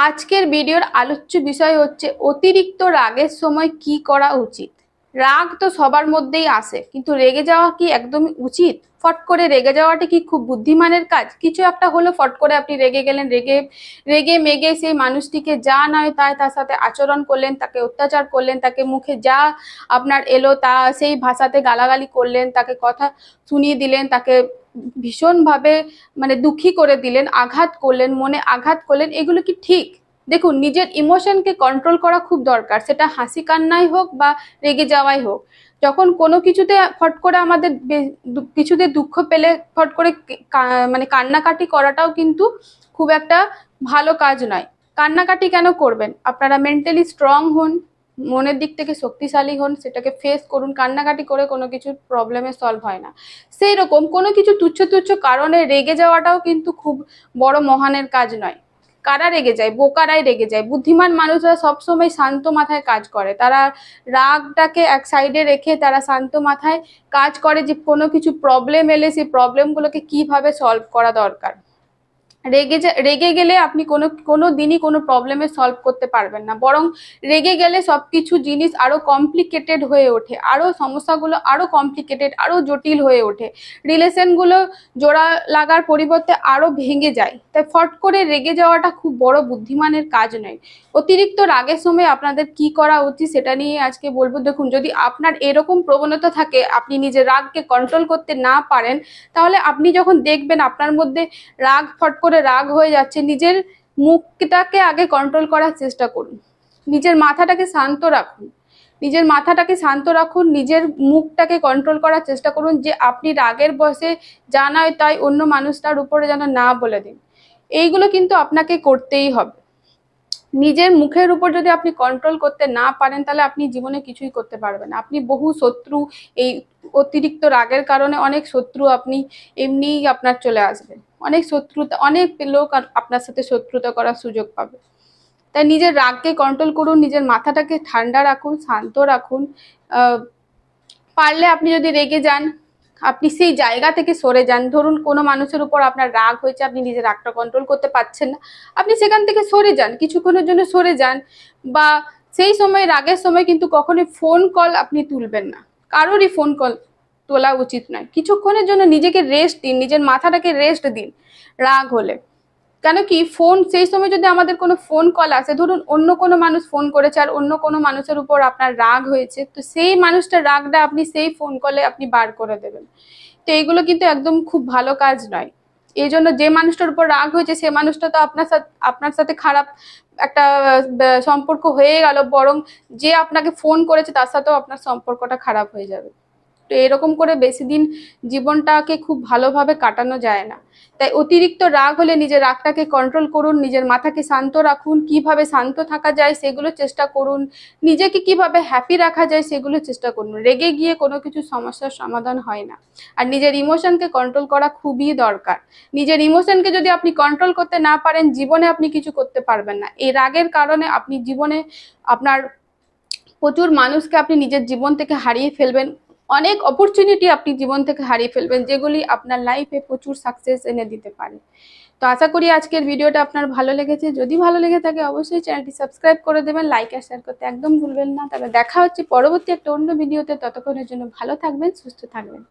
আজকের ভিডিওর আলোচ্য বিষয় হচ্ছে অতিরিক্ত রাগের সময় কি করা উচিত। রাগ তো সবার মধ্যেই আসে, কিন্তু রেগে যাওয়া কি একদমই উচিত? ফট করে রেগে যাওয়াটা কি খুব বুদ্ধিমানের কাজ? কিছু একটা হলো, ফট করে আপনি রেগে গেলেন, রেগে রেগে মেগে সেই মানুষটিকে যা নয় তাই তার সাথে আচরণ করলেন, তাকে অত্যাচার করলেন, তাকে মুখে যা আপনার এলো তা সেই ভাষাতে গালাগালি করলেন, তাকে কথা শুনিয়ে দিলেন, তাকে ভীষণভাবে দুঃখী করে দিলেন, আঘাত করলেন, মনে আঘাত করলেন। এগুলো কি ঠিক? দেখুন, নিজের ইমোশনকে কন্ট্রোল করা খুব দরকার, সেটা হাসি কান্নাই হোক বা রেগে যাওয়াই হোক। যখন কোনো কিছুতে ফট করে আমাদের কিছুতে দুঃখ পেলে ফট করে কান্নাকাটি করাটাও কিন্তু খুব একটা ভালো কাজ নয়। কান্নাকাটি কেন করবেন? আপনারা মেন্টালি স্ট্রং হন, মনের দিক থেকে শক্তিশালী হন, সেটাকে ফেস করুন। কান্নাকাটি করে কোনো কিছু প্রবলেমে সলভ হয় না। সেই রকম কোনো কিছু তুচ্ছ তুচ্ছ কারণে রেগে যাওয়াটাও কিন্তু খুব বড় মহানের কাজ নয়। কারা রেগে যায়? বোকারাই রেগে যায়। বুদ্ধিমান মানুষরা সবসময় শান্ত মাথায় কাজ করে, তারা রাগটাকে এক সাইডে রেখে তারা শান্ত মাথায় কাজ করে যে কোনো কিছু প্রবলেম এলে সেই প্রবলেমগুলোকে কিভাবে সলভ করা দরকার। রেগে গেলে আপনি কোনো দিনই কোনো প্রবলেমে সলভ করতে পারবেন না, বরং রেগে গেলে সবকিছু জিনিস আরো কমপ্লিকেটেড হয়ে ওঠে, আরো সমস্যাগুলো আরো কমপ্লিকেটেড, আরো জটিল হয়ে ওঠে। রিলেশনগুলো জোড়া লাগার পরিবর্তে আরো ভেঙে যায়। তাই ফট করে রেগে যাওয়াটা খুব বড় বুদ্ধিমানের কাজ নয়। অতিরিক্ত রাগের সময় আপনাদের কি করা উচিত সেটা নিয়ে আজকে বলবো। দেখুন, যদি আপনার এরকম প্রবণতা থাকে, আপনি নিজের রাগকে কন্ট্রোল করতে না পারেন, তাহলে আপনি যখন দেখবেন আপনার মধ্যে রাগ ফট করে রাগ হয়ে যাচ্ছে, নিজের মুখটাকে আগে কন্ট্রোল করার চেষ্টা করুন। নিজের মাথাটাকে শান্ত রাখুন, নিজের মুখটাকে কন্ট্রোল করার চেষ্টা করুন, যে আপনি রাগের বশে যা নয় তাই অন্য মানুষটার উপরে যেন না বলে দিন। এইগুলো কিন্তু আপনাকে করতেই হবে। নিজের মুখের উপর যদি আপনি কন্ট্রোল করতে না পারেন, তাহলে আপনি জীবনে কিছুই করতে পারবেন না। আপনি বহু শত্রু, এই অতিরিক্ত রাগের কারণে অনেক শত্রু আপনি এমনিই আপনার চলে আসবে। অনেক লোক আপনার সাথে শত্রুতা করার সুযোগ পাবে। তাই নিজের রাগকে কন্ট্রোল করুন, নিজের মাথাটাকে ঠান্ডা রাখুন, শান্ত রাখুন। পারলে আপনি যদি রেগে যান, আপনি সেই জায়গা থেকে সরে যান। ধরুন, কোনো মানুষের উপর আপনার রাগ হয়েছে, আপনি নিজের রাগটা কন্ট্রোল করতে পারছেন না, আপনি সেখান থেকে সরে যান, কিছুক্ষণের জন্য সরে যান। বা সেই সময়, রাগের সময় কিন্তু কখনোই ফোন কল আপনি তুলবেন না, কারোরই ফোন কল তোলা উচিত নয়। কিছুক্ষণের জন্য নিজেকে রেস্ট দিন, নিজের মাথাটাকে রেস্ট দিন রাগ হলে। কেন কি, ফোন সেই সময় যদি আমাদের কোনো ফোন কল আসে, ধরুন অন্য কোনো মানুষ ফোন করেছে আর অন্য কোনো মানুষের উপর আপনার রাগ হয়েছে, তো সেই মানুষটার রাগটা আপনি সেই ফোন কলে আপনি বার করে দেবেন। তো এইগুলো কিন্তু একদম খুব ভালো কাজ নয়। এই জন্য যে মানুষটার উপর রাগ হয়েছে সে মানুষটা তো আপনার সাথে খারাপ একটা সম্পর্ক হয়ে গেল, বরং যে আপনাকে ফোন করেছে তার সাথেও আপনার সম্পর্কটা খারাপ হয়ে যাবে। তো এরকম করে বেশি দিন জীবনটাকে খুব ভালোভাবে কাটানো যায় না। তাই অতিরিক্ত রাগ হলে নিজের রাগটাকে কন্ট্রোল করুন, নিজের মাথাকে শান্ত রাখুন। কিভাবে শান্ত থাকা যায় সেগুলো চেষ্টা করুন, নিজেকে কিভাবে হ্যাপি রাখা যায় সেগুলো চেষ্টা করুন। রেগে গিয়ে কোনো কিছু সমস্যার সমাধান হয় না। আর নিজের ইমোশনকে কন্ট্রোল করা খুবই দরকার। নিজের ইমোশনকে যদি আপনি কন্ট্রোল করতে না পারেন, জীবনে আপনি কিছু করতে পারবেন না। এই রাগের কারণে আপনি জীবনে আপনার প্রচুর মানুষকে আপনি নিজের জীবন থেকে হারিয়ে ফেলবেন। অনেক অপরচুনিটি আপনি জীবন থেকে হারিয়ে ফেলবেন, যেগুলি আপনার লাইফে প্রচুর সাকসেস এনে দিতে পারে। তো আশা করি আজকের ভিডিওটা আপনার ভালো লেগেছে। যদি ভালো লেগে থাকে অবশ্যই চ্যানেলটি সাবস্ক্রাইব করে দেবেন, লাইক আর শেয়ার করতে একদম ভুলবেন না। তবে দেখা হচ্ছে পরবর্তী একটা অন্য ভিডিওতে। ততক্ষণের জন্য ভালো থাকবেন, সুস্থ থাকবেন।